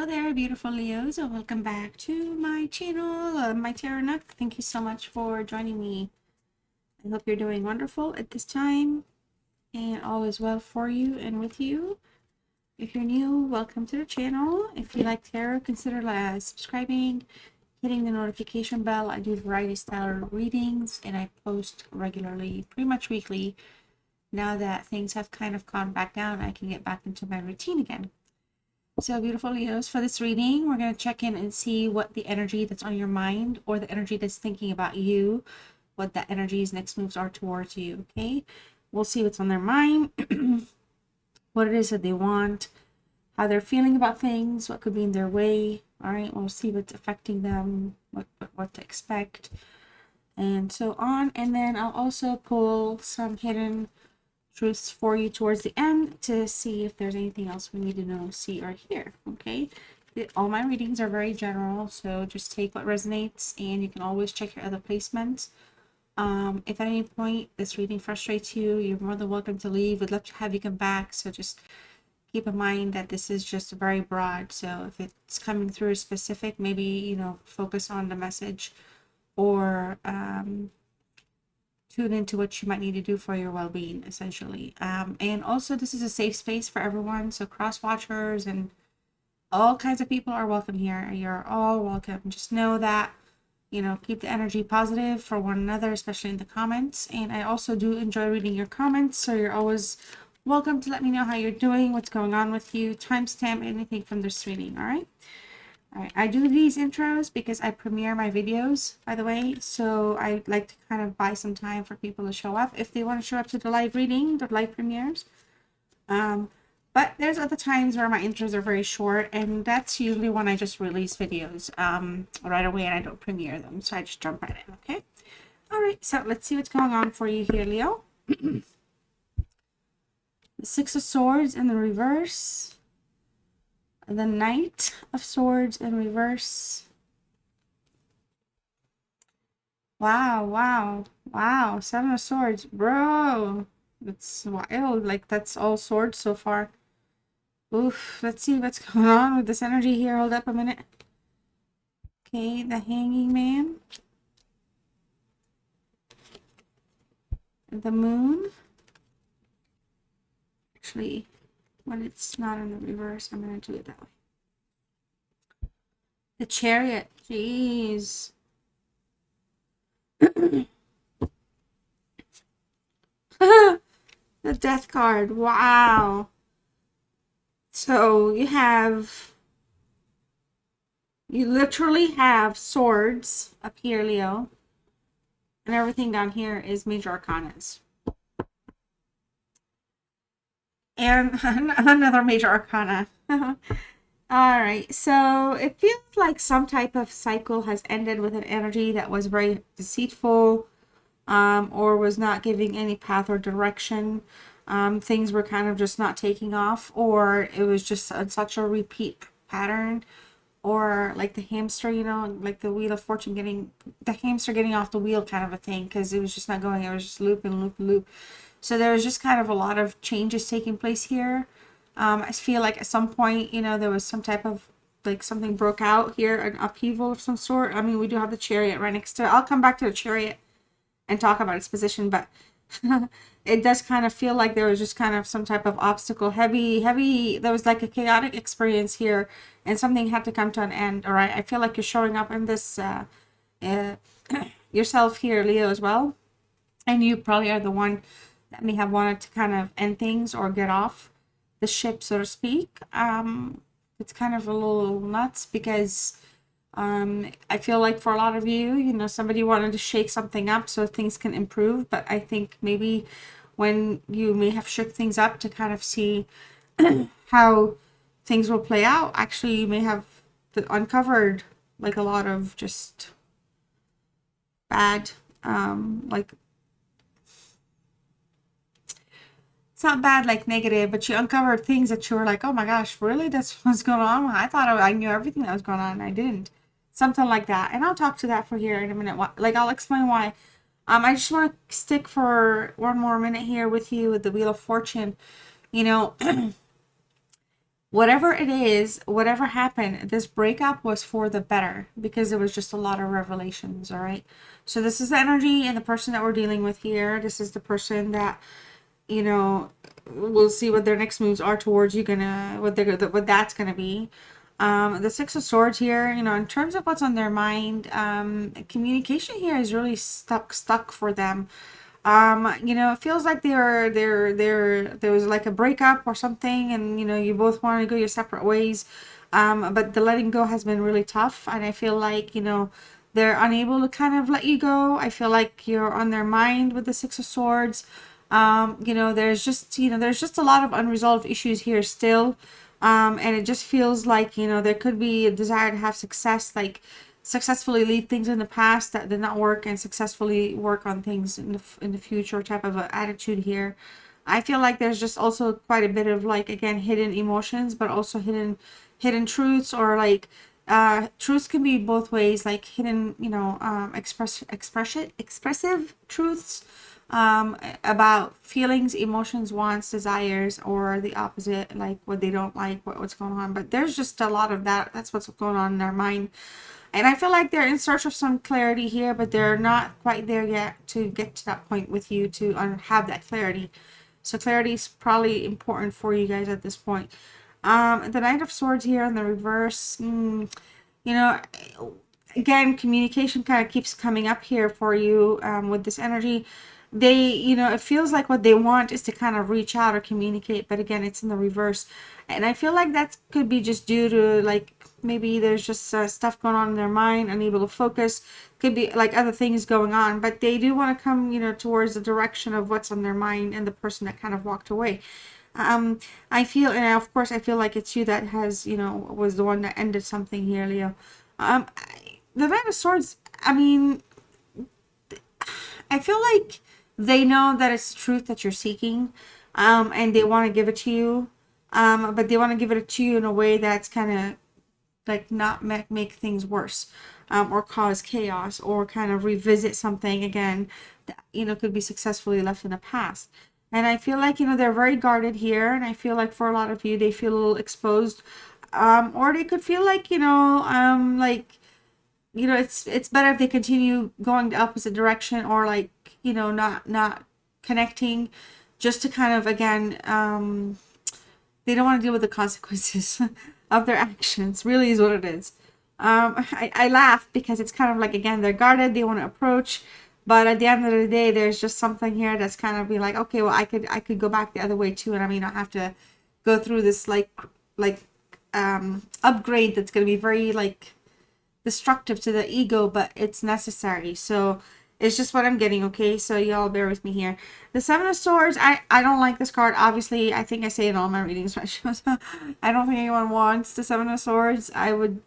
there, beautiful Leos, and welcome back to my channel, my Tarot Nook. Thank you so much for joining me. I hope you're doing wonderful at this time, and all is well for you and with you. If you're new, welcome to the channel. If you like tarot, consider subscribing, hitting the notification bell. I do variety style readings, and I post regularly, pretty much weekly. Now that things have kind of calmed back down, I can get back into my routine again. So beautiful Leos, for this reading, we're going to check in and see what the energy that's on your mind or the energy that's thinking about you, what that energy's next moves are towards you, okay? We'll see what's on their mind, what it is that they want, how they're feeling about things, what could be in their way, all right? We'll see what's affecting them, what to expect, and so on. And then I'll also pull some hidden truths for you towards the end to see if there's anything else we need to know, see, or hear. Okay, all my readings are very general, so just take what resonates, and you can always check your other placements. If at any point this reading frustrates you, you're more than welcome to leave. We'd love to have you come back, so just keep in mind that this is just very broad. So if it's coming through specific, maybe focus on the message, or tune into what you might need to do for your well-being, essentially. And also, this is a safe space for everyone, so cross-watchers and all kinds of people are welcome here. You're all welcome. Just know that, keep the energy positive for one another, especially in the comments. And I also do enjoy reading your comments, so you're always welcome to let me know how you're doing, what's going on with you, timestamp anything from this reading. All right. I do these intros because I premiere my videos, by the way, so I like to kind of buy some time for people to show up if they want to show up to the live reading, the live premieres. But there's other times where my intros are very short, and that's usually when I just release videos right away and I don't premiere them, so I just jump right in, okay? All right, so let's see what's going on for you here, Leo. The Six of Swords in the reverse. The Knight of Swords in reverse. Wow. Seven of Swords. Bro, it's wild. Like, that's all swords so far. Oof. Let's see what's going on with this energy here. Hold up a minute. Okay, the Hanging Man. The Moon. Actually, when it's not in the reverse, I'm going to do it that way. The Chariot. Jeez. The Death card. Wow. So you literally have swords up here, Leo. And everything down here is major arcanas. And another major arcana. All right, so it feels like some type of cycle has ended with an energy that was very deceitful, or was not giving any path or direction. Things were kind of just not taking off, or it was just such a repeat pattern, or like the hamster, like the Wheel of Fortune, getting off the wheel kind of a thing, because it was just not going. It was just loop and loop and loop. So there was just kind of a lot of changes taking place here. I feel like at some point, there was some type of, like, something broke out here, an upheaval of some sort. I mean, we do have the Chariot right next to it. I'll come back to the Chariot and talk about its position, but it does kind of feel like there was just kind of some type of obstacle, heavy, there was like a chaotic experience here, and something had to come to an end. All right, I feel like you're showing up in this yourself here, Leo, as well, and you probably are the one that may have wanted to kind of end things or get off the ship, so to speak. It's kind of a little nuts because I feel like for a lot of you, somebody wanted to shake something up so things can improve. But I think maybe when you may have shook things up to kind of see how things will play out, actually you may have uncovered like a lot of just bad, like, it's not bad, like negative, but you uncovered things that you were like, oh my gosh, really? That's what's going on? I thought I knew everything that was going on, and I didn't. Something like that. And I'll talk to that for here in a minute. Like, I'll explain why. I just want to stick for one more minute here with you with the Wheel of Fortune. whatever it is, whatever happened, this breakup was for the better because there was just a lot of revelations. All right. So this is the energy and the person that we're dealing with here. This is the person that, you know, we'll see what their next moves are towards you, what that's gonna be. The Six of Swords here, you know, in terms of what's on their mind, communication here is really stuck for them. You know, it feels like there was like a breakup or something, and you know, you both want to go your separate ways. But the letting go has been really tough, and I feel like, you know, they're unable to kind of let you go. I feel like you're on their mind with the Six of Swords. You know, there's just a lot of unresolved issues here still. And it just feels like, you know, there could be a desire to have success, like successfully leave things in the past that did not work and successfully work on things in the future type of a attitude here. I feel like there's just also quite a bit of, like, again, hidden emotions, but also hidden truths, or like truths can be both ways, like hidden, you know, expressive truths about feelings, emotions, wants, desires, or the opposite, like what they don't like, what's going on. But there's just a lot of that. That's what's going on in their mind. And I feel like they're in search of some clarity here, but they're not quite there yet to get to that point with you to have that clarity. So clarity is probably important for you guys at this point. The Knight of Swords here in the reverse, you know, again, communication kind of keeps coming up here for you with this energy. They, you know, it feels like what they want is to kind of reach out or communicate, but again, it's in the reverse. And I feel like that could be just due to, like, maybe there's just stuff going on in their mind, unable to focus. Could be like other things going on, but they do want to come, you know, towards the direction of what's on their mind and the person that kind of walked away. I feel, and of course, I feel like it's you that has, you know, was the one that ended something here, Leo. The Knight of Swords, I mean, I feel like they know that it's the truth that you're seeking, and they want to give it to you, but they want to give it to you in a way that's kind of like not make things worse, or cause chaos, or kind of revisit something again that, you know, could be successfully left in the past. And I feel like, you know, they're very guarded here, and I feel like for a lot of you, they feel a little exposed, or they could feel like, you know, like, you know, it's better if they continue going the opposite direction, or like, you know, not connecting, just to kind of, again, they don't want to deal with the consequences of their actions, really is what it is. I laugh because it's kind of like, again, they're guarded, they want to approach, but at the end of the day, there's just something here that's kind of be like, okay, well, I could go back the other way too, and I mean, I have to go through this like upgrade that's going to be very, like, destructive to the ego, but it's necessary. So it's just what I'm getting, okay? So y'all bear with me here. The Seven of Swords, I don't like this card. Obviously, I think I say it in all my readings. I don't think anyone wants the Seven of Swords. I would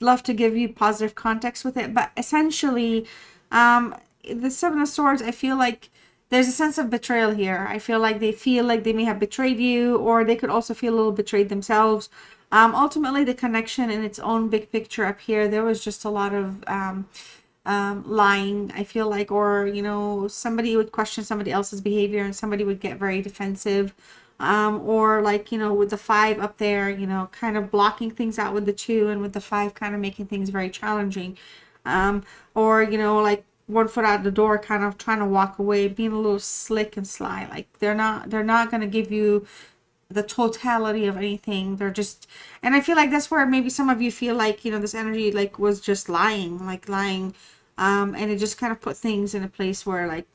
love to give you positive context with it, but essentially, the Seven of Swords, I feel like there's a sense of betrayal here. I feel like they feel like they may have betrayed you, or they could also feel a little betrayed themselves. Ultimately, the connection in its own big picture up here, there was just a lot of lying, I feel like, or, you know, somebody would question somebody else's behavior and somebody would get very defensive. Or like, you know, with the 5 up there, you know, kind of blocking things out with the 2, and with the 5 kind of making things very challenging. Or, you know, like one foot out the door, kind of trying to walk away, being a little slick and sly. Like they're not going to give you the totality of anything. They're just, and I feel like that's where maybe some of you feel like, you know, this energy like was just lying, and it just kind of put things in a place where, like,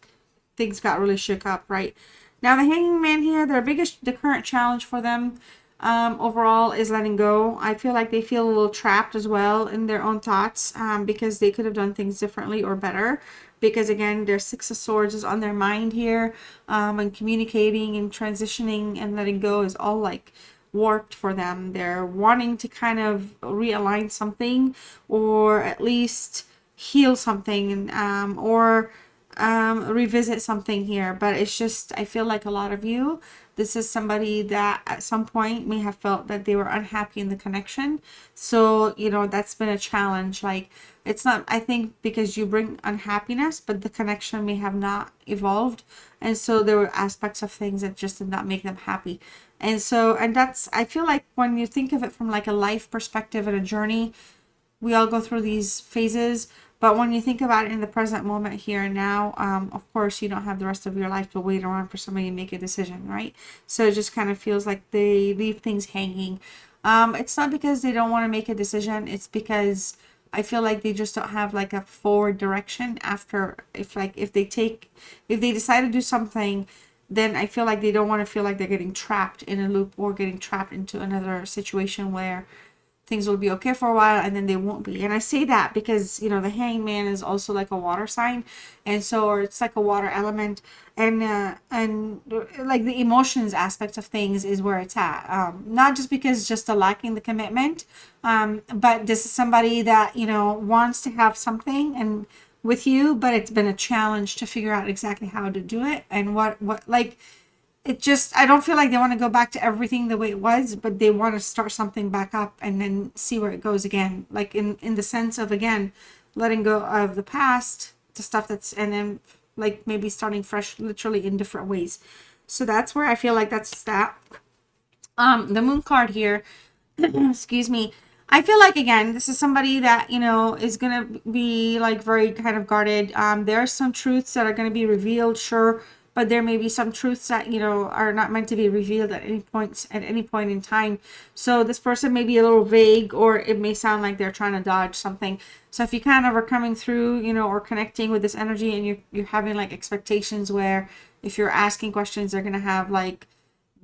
things got really shook up, right? Now the Hanging Man here, the current challenge for them overall is letting go. I feel like they feel a little trapped as well in their own thoughts, because they could have done things differently or better, because again, their Six of Swords is on their mind here, and communicating and transitioning and letting go is all like warped for them. They're wanting to kind of realign something, or at least heal something, or revisit something here. But it's just, I feel like a lot of you, this is somebody that at some point may have felt that they were unhappy in the connection. So, you know, that's been a challenge. Like, it's not, I think, because you bring unhappiness, but the connection may have not evolved. And so there were aspects of things that just did not make them happy. And so, and that's, I feel like when you think of it from like a life perspective and a journey, we all go through these phases. But when you think about it in the present moment, here and now, of course, you don't have the rest of your life to wait around for somebody to make a decision, right? So it just kind of feels like they leave things hanging. It's not because they don't want to make a decision. It's because I feel like they just don't have like a forward direction after, if they decide to do something, then I feel like they don't want to feel like they're getting trapped in a loop or getting trapped into another situation where things will be okay for a while and then they won't be. And I say that because, you know, the hangman is also like a water sign, and so, or it's like a water element, and like the emotions aspect of things is where it's at. Not just because just the lacking the commitment, but this is somebody that, you know, wants to have something and with you, but it's been a challenge to figure out exactly how to do it and what like, it just, I don't feel like they want to go back to everything the way it was, but they want to start something back up and then see where it goes again, like in the sense of, again, letting go of the past, the stuff that's, and then like maybe starting fresh, literally in different ways. So that's where I feel like that's that. The moon card here, excuse me, I feel like, again, this is somebody that, you know, is gonna be like very kind of guarded. There are some truths that are going to be revealed, sure, but there may be some truths that, you know, are not meant to be revealed at any point in time. So this person may be a little vague, or it may sound like they're trying to dodge something. So if you kind of are coming through, you know, or connecting with this energy, and you're having like expectations where if you're asking questions, they're going to have like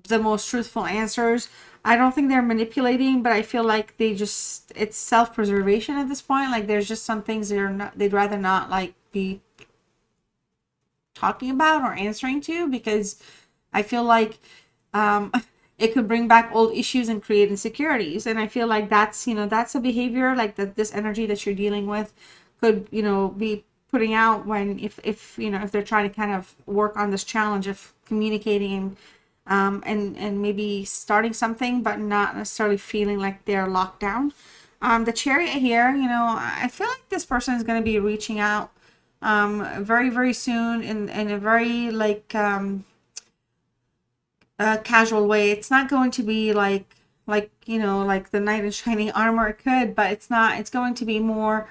the most truthful answers. I don't think they're manipulating, but I feel like they just, it's self-preservation at this point. Like there's just some things they'd rather not like be talking about or answering to, because I feel like it could bring back old issues and create insecurities. And I feel like that's, you know, that's a behavior like that, this energy that you're dealing with could, you know, be putting out when, if you know, if they're trying to kind of work on this challenge of communicating and maybe starting something, but not necessarily feeling like they're locked down. The Chariot here, you know, I feel like this person is going to be reaching out very, very soon in a very like casual way. It's not going to be like, you know, like the knight in shining armor. It could, but it's not. It's going to be more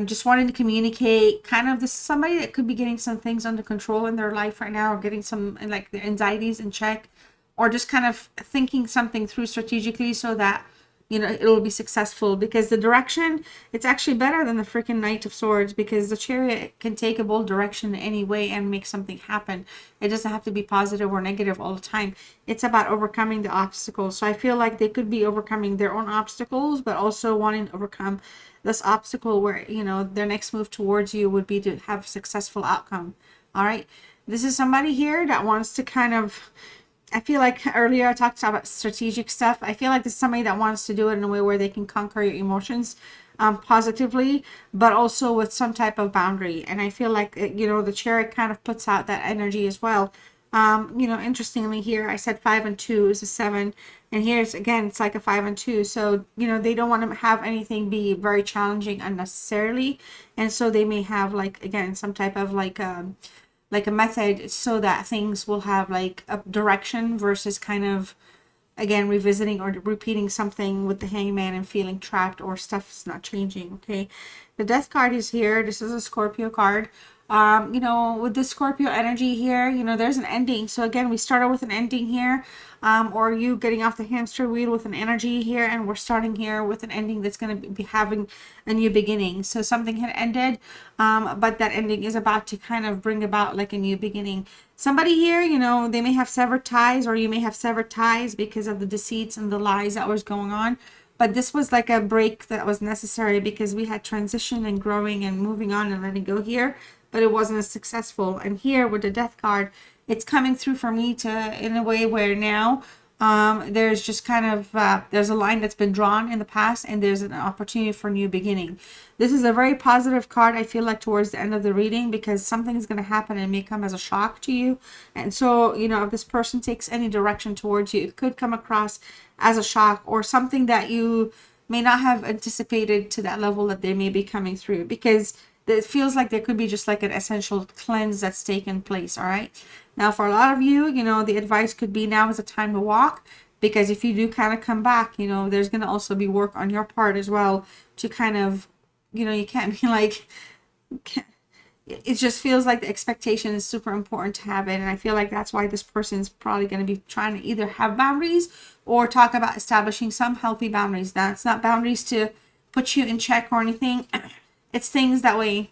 just wanting to communicate, kind of this somebody that could be getting some things under control in their life right now, or getting some like their anxieties in check, or just kind of thinking something through strategically so that, you know, it'll be successful. Because the direction, it's actually better than the freaking Knight of Swords, because the Chariot can take a bold direction in any way and make something happen. It doesn't have to be positive or negative all the time. It's about overcoming the obstacles. So I feel like they could be overcoming their own obstacles, but also wanting to overcome this obstacle where, you know, their next move towards you would be to have a successful outcome. All right. This is somebody here that wants to kind of, I feel like earlier I talked about strategic stuff. I feel like this is somebody that wants to do it in a way where they can conquer your emotions positively, but also with some type of boundary. And I feel like, you know, the Chariot kind of puts out that energy as well. You know, interestingly here, I said 5 and 2 is a 7. And here's, again, it's like a 5 and 2. So, you know, they don't want to have anything be very challenging unnecessarily. And so they may have, like, again, some type of like a method so that things will have like a direction versus kind of, again, revisiting or repeating something with the Hangman and feeling trapped or stuff's not changing. Okay, the Death card is here. This is a Scorpio card. You know, with the Scorpio energy here, you know, there's an ending. So again, we started with an ending here, or you getting off the hamster wheel with an energy here, and we're starting here with an ending that's going to be having a new beginning. So something had ended, but that ending is about to kind of bring about like a new beginning. Somebody here, you know, they may have severed ties, or you may have severed ties because of the deceits and the lies that was going on. But this was like a break that was necessary because we had transition and growing and moving on and letting go here, but it wasn't as successful. And here with the Death card, it's coming through for me to, in a way where now there's just kind of, there's a line that's been drawn in the past, and there's an opportunity for new beginning. This is a very positive card, I feel like, towards the end of the reading, because something is going to happen and may come as a shock to you. And so, you know, if this person takes any direction towards you, it could come across as a shock or something that you may not have anticipated to that level that they may be coming through. Because it feels like there could be just like an essential cleanse that's taken place. All right. Now, for a lot of you, you know, the advice could be now is the time to walk, because if you do kind of come back, you know, there's going to also be work on your part as well to kind of, you know, you can't be like, it just feels like the expectation is super important to have it. And I feel like that's why this person's probably going to be trying to either have boundaries or talk about establishing some healthy boundaries. That's not boundaries to put you in check or anything. It's things that way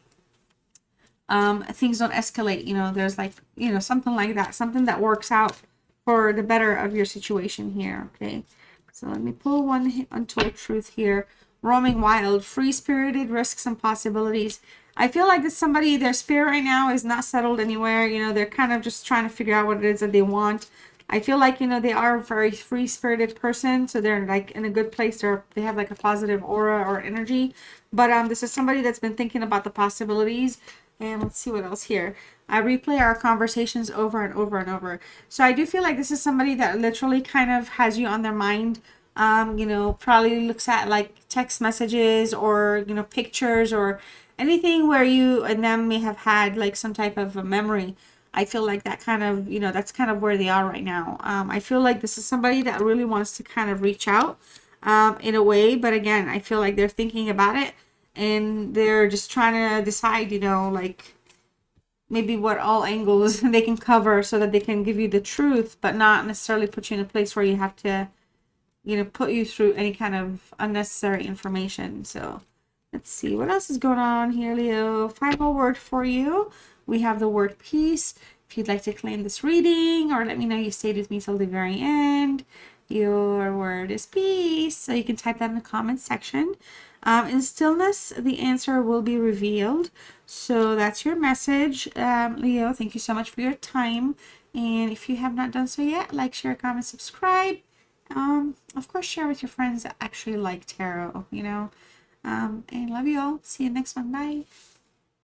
things don't escalate. You know, there's like, you know, something like that, something that works out for the better of your situation here. Okay, so let me pull one untold truth here. Roaming wild, free-spirited, risks and possibilities. I feel like this somebody, their spirit right now is not settled anywhere. You know, they're kind of just trying to figure out what it is that they want. I feel like, you know, they are a very free-spirited person, so they're like in a good place, or they have like a positive aura or energy. But this is somebody that's been thinking about the possibilities. And let's see what else here. I replay our conversations over and over and over. So I do feel like this is somebody that literally kind of has you on their mind. You know, probably looks at like text messages or, you know, pictures or anything where you and them may have had like some type of a memory. I feel like that kind of, you know, that's kind of where they are right now. I feel like this is somebody that really wants to kind of reach out in a way. But again, I feel like they're thinking about it and they're just trying to decide, you know, like maybe what all angles they can cover so that they can give you the truth, but not necessarily put you in a place where you have to, you know, put you through any kind of unnecessary information. So let's see what else is going on here, Leo. Final word for you. We have the word peace. If you'd like to claim this reading or let me know you stayed with me till the very end, your word is peace. So you can type that in the comments section. In stillness, the answer will be revealed. So that's your message, Leo. Thank you so much for your time. And if you have not done so yet, like, share, comment, subscribe. Of course, share with your friends that actually like tarot, you know. And love you all. See you next one. Bye.